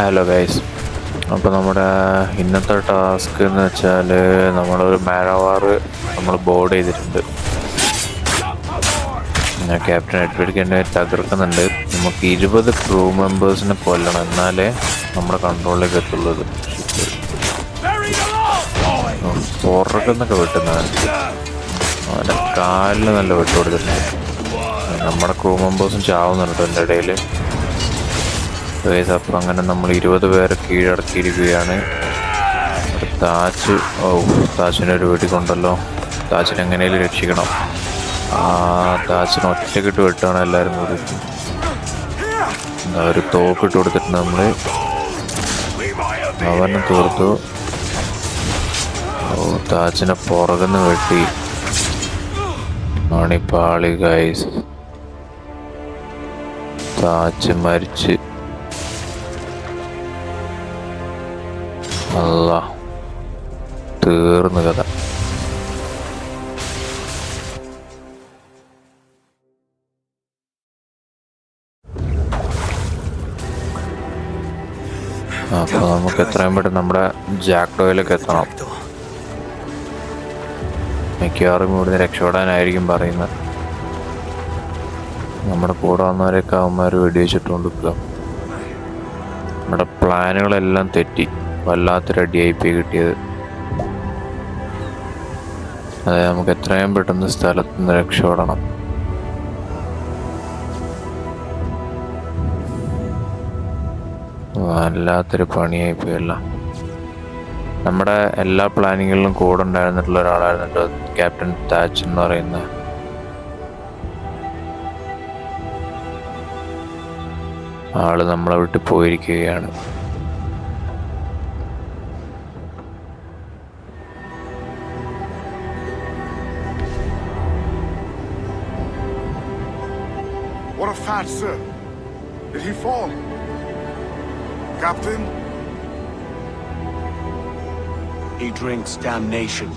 Hello guys, അപ്പോൾ നമ്മുടെ ഇന്നത്തെ ടാസ്ക് എന്ന് വെച്ചാൽ നമ്മളൊരു മാനവാർ നമ്മൾ ബോർഡ് ചെയ്തിട്ടുണ്ട്. ക്യാപ്റ്റൻ എഡ്വേർഡ് എന്നെ തകർക്കുന്നുണ്ട്. നമുക്ക് 20 ക്രൂ മെമ്പേഴ്സിനെ കൊല്ലണം, എന്നാലേ നമ്മുടെ കൺട്രോളിലേക്ക് എത്തുള്ളൂ. പുറകുന്നൊക്കെ വെട്ടുന്നവൻ അവൻ്റെ കാലിൽ നല്ല വെട്ട് കൊടുത്തിട്ടുണ്ട്. നമ്മുടെ ക്രൂ മെമ്പേഴ്സും ചാവുന്നുണ്ട് എൻ്റെ ഇടയിൽ. അപ്പം അങ്ങനെ നമ്മൾ 20 പേരെ കീഴടക്കിയിരിക്കുകയാണ്. താജിനെ ഒരു വെടിക്കൊണ്ടല്ലോ. താജിനെ എങ്ങനെയും രക്ഷിക്കണം. താജിനെ ഒറ്റക്കിട്ട് വെട്ടാണ് എല്ലാവരും കൂടി. ഒരു തോക്കിട്ട് കൊടുത്തിട്ട് നമ്മൾ അവനെ തീർത്തു. താജിനെ പുറകുന്ന് വെട്ടി. മണിപ്പാളി ഗൈസ്, താജ് മരിച്ച്. അല്ല, തീർന്നു കഥ. അപ്പോൾ നമുക്ക് എത്രയും പെട്ടെന്ന് നമ്മുടെ ജാക്ടോയിലേക്ക് എത്തണം. മിക്കവാറും ഇവിടുന്ന് രക്ഷപ്പെടാനായിരിക്കും പറയുന്നത്. നമ്മുടെ കൂടെ വന്നവരെയൊക്കെ അവന്മാർ വെടിവെച്ചിട്ടുകൊണ്ടിരിക്കുക. നമ്മുടെ പ്ലാനുകളെല്ലാം തെറ്റി. വല്ലാത്തൊരടിയായി പോയി കിട്ടിയത്. അതായത് നമുക്ക് എത്രയും പെട്ടെന്ന് സ്ഥലത്ത് നിന്ന് രക്ഷപ്പെടണം. വല്ലാത്തൊരു പണിയായി പോയല്ല. നമ്മുടെ എല്ലാ പ്ലാനിങ്ങിലും കൂടെ ഉണ്ടായിരുന്നിട്ടുള്ള ഒരാളായിരുന്നിട്ട് ക്യാപ്റ്റൻ താജ് എന്ന് പറയുന്ന ആള് നമ്മളെ വിട്ട് പോയിരിക്കുകയാണ്. What a fat sir. Did he fall? Captain? He drinks damnation.